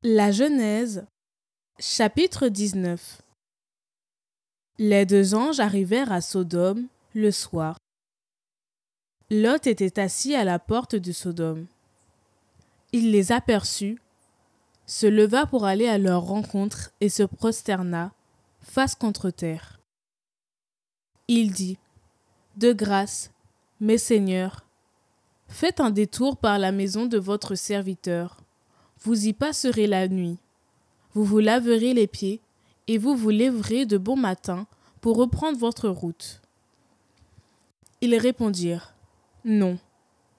La Genèse, chapitre 19. Les deux anges arrivèrent à Sodome le soir. Lot était assis à la porte de Sodome. Il les aperçut, se leva pour aller à leur rencontre et se prosterna, face contre terre. Il dit : De grâce, mes seigneurs, faites un détour par la maison de votre serviteur. Vous y passerez la nuit. Vous vous laverez les pieds et vous vous lèverez de bon matin pour reprendre votre route. Ils répondirent : Non,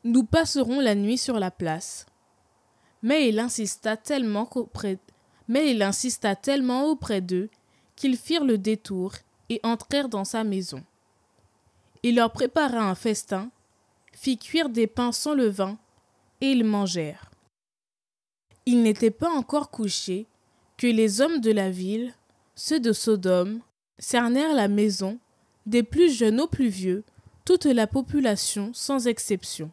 nous passerons la nuit sur la place. Mais il insista tellement auprès d'eux qu'ils firent le détour et entrèrent dans sa maison. Il leur prépara un festin, fit cuire des pains sans levain, et ils mangèrent. Il n'était pas encore couché que les hommes de la ville, ceux de Sodome, cernèrent la maison, des plus jeunes aux plus vieux, toute la population sans exception.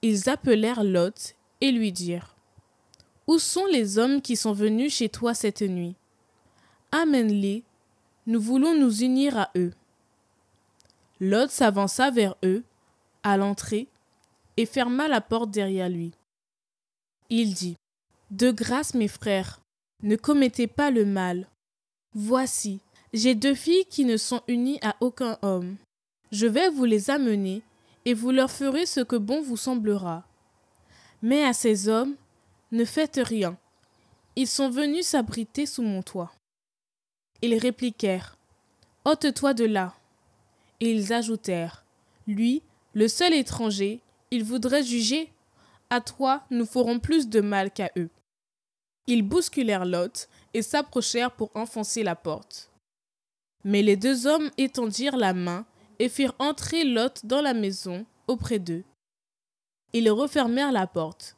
Ils appelèrent Lot et lui dirent : Où sont les hommes qui sont venus chez toi cette nuit ? Amène-les, nous voulons nous unir à eux. Lot s'avança vers eux, à l'entrée, et ferma la porte derrière lui. Il dit : De grâce, mes frères, ne commettez pas le mal. Voici, j'ai 2 filles qui ne sont unies à aucun homme. Je vais vous les amener, et vous leur ferez ce que bon vous semblera. Mais à ces hommes, ne faites rien. Ils sont venus s'abriter sous mon toit. Ils répliquèrent : Ôte-toi de là. Et ils ajoutèrent : Lui, le seul étranger, il voudrait juger ? À toi, nous ferons plus de mal qu'à eux. Ils bousculèrent Lot et s'approchèrent pour enfoncer la porte. Mais les 2 hommes étendirent la main et firent entrer Lot dans la maison auprès d'eux. Ils refermèrent la porte.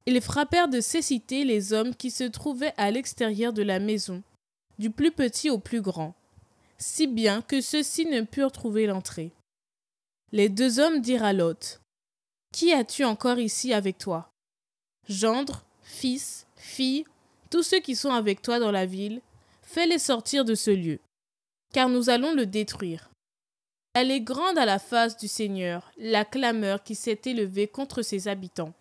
Ils frappèrent de cécité les hommes qui se trouvaient à l'extérieur de la maison, du plus petit au plus grand, si bien que ceux-ci ne purent trouver l'entrée. Les 2 hommes dirent à Lot : Qui as-tu encore ici avec toi ? Gendre, fils, filles, tous ceux qui sont avec toi dans la ville, fais-les sortir de ce lieu, car nous allons le détruire. Elle est grande à la face du Seigneur, la clameur qui s'est élevée contre ses habitants,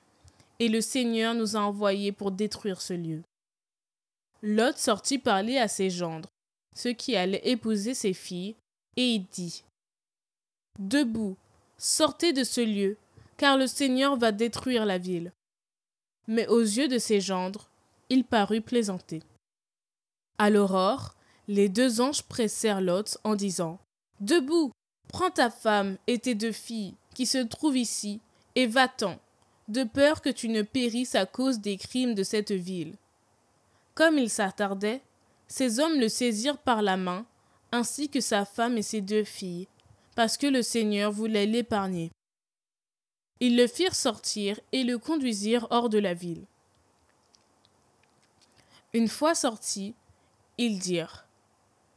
et le Seigneur nous a envoyés pour détruire ce lieu. Lot sortit parler à ses gendres, ceux qui allaient épouser ses filles, et il dit : Debout, sortez de ce lieu, car le Seigneur va détruire la ville. Mais aux yeux de ses gendres, il parut plaisanter. À l'aurore, les 2 anges pressèrent Lot en disant : Debout, prends ta femme et tes 2 filles qui se trouvent ici, et va-t'en, de peur que tu ne périsses à cause des crimes de cette ville. Comme il s'attardait, ces hommes le saisirent par la main, ainsi que sa femme et ses 2 filles, parce que le Seigneur voulait l'épargner. Ils le firent sortir et le conduisirent hors de la ville. Une fois sortis, ils dirent :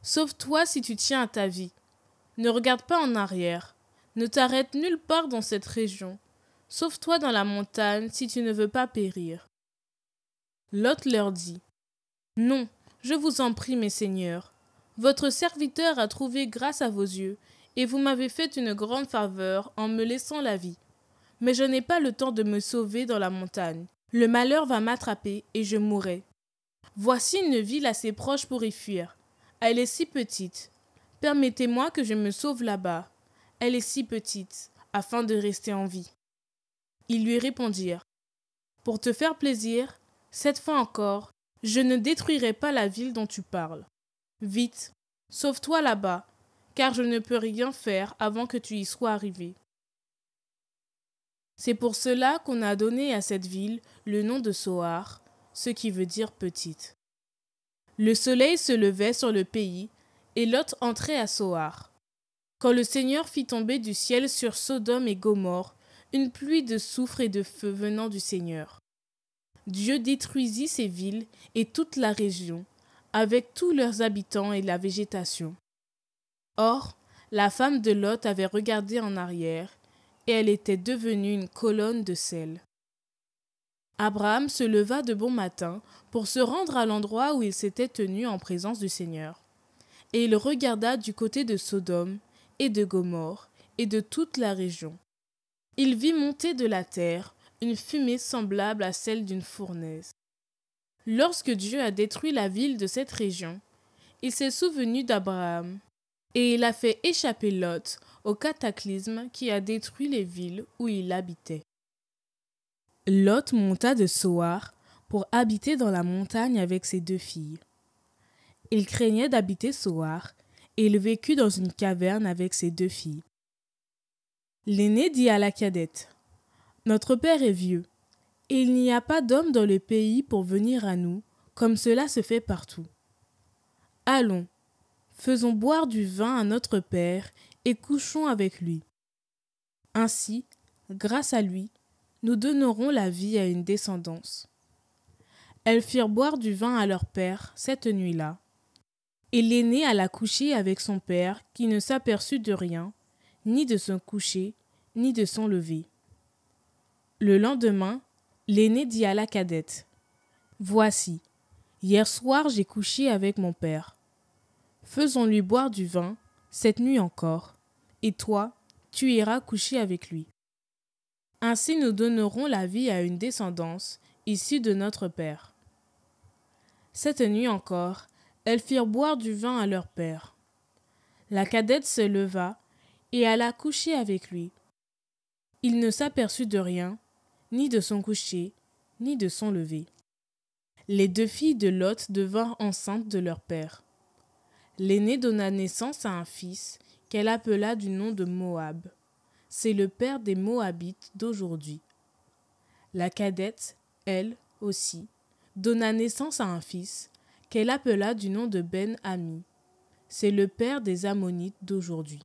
Sauve-toi si tu tiens à ta vie. Ne regarde pas en arrière. Ne t'arrête nulle part dans cette région. Sauve-toi dans la montagne si tu ne veux pas périr. Lot leur dit : Non, je vous en prie, mes seigneurs. Votre serviteur a trouvé grâce à vos yeux, et vous m'avez fait une grande faveur en me laissant la vie. Mais je n'ai pas le temps de me sauver dans la montagne. Le malheur va m'attraper et je mourrai. Voici une ville assez proche pour y fuir. Elle est si petite. Permettez-moi que je me sauve là-bas. Elle est si petite, afin de rester en vie. Ils lui répondirent : Pour te faire plaisir, cette fois encore, je ne détruirai pas la ville dont tu parles. Vite, sauve-toi là-bas, car je ne peux rien faire avant que tu y sois arrivé. C'est pour cela qu'on a donné à cette ville le nom de Soar, ce qui veut dire petite. Le soleil se levait sur le pays, et Lot entrait à Soar. Quand le Seigneur fit tomber du ciel sur Sodome et Gomorrhe une pluie de soufre et de feu venant du Seigneur. Dieu détruisit ces villes et toute la région, avec tous leurs habitants et la végétation. Or, la femme de Lot avait regardé en arrière, et elle était devenue une colonne de sel. Abraham se leva de bon matin pour se rendre à l'endroit où il s'était tenu en présence du Seigneur. Et il regarda du côté de Sodome et de Gomorrhe et de toute la région. Il vit monter de la terre une fumée semblable à celle d'une fournaise. Lorsque Dieu a détruit la ville de cette région, il s'est souvenu d'Abraham, et il a fait échapper Lot au cataclysme qui a détruit les villes où il habitait. Lot monta de Soar pour habiter dans la montagne avec ses 2 filles. Il craignait d'habiter Soar, et il vécut dans une caverne avec ses 2 filles. L'aîné dit à la cadette, « Notre père est vieux, et il n'y a pas d'homme dans le pays pour venir à nous, comme cela se fait partout. Allons, faisons boire du vin à notre père et couchons avec lui. Ainsi, grâce à lui, nous donnerons la vie à une descendance. » Elles firent boire du vin à leur père cette nuit-là, et l'aîné alla coucher avec son père qui ne s'aperçut de rien, ni de son coucher, ni de son lever. Le lendemain, l'aîné dit à la cadette, « Voici, hier soir j'ai couché avec mon père. Faisons-lui boire du vin, cette nuit encore, et toi, tu iras coucher avec lui. Ainsi nous donnerons la vie à une descendance issue de notre père. » Cette nuit encore, elles firent boire du vin à leur père. La cadette se leva et alla coucher avec lui. Il ne s'aperçut de rien, ni de son coucher, ni de son lever. Les 2 filles de Lot devinrent enceintes de leur père. L'aînée donna naissance à un fils qu'elle appela du nom de Moab. C'est le père des Moabites d'aujourd'hui. La cadette, elle aussi, donna naissance à un fils qu'elle appela du nom de Ben-Ami. C'est le père des Ammonites d'aujourd'hui.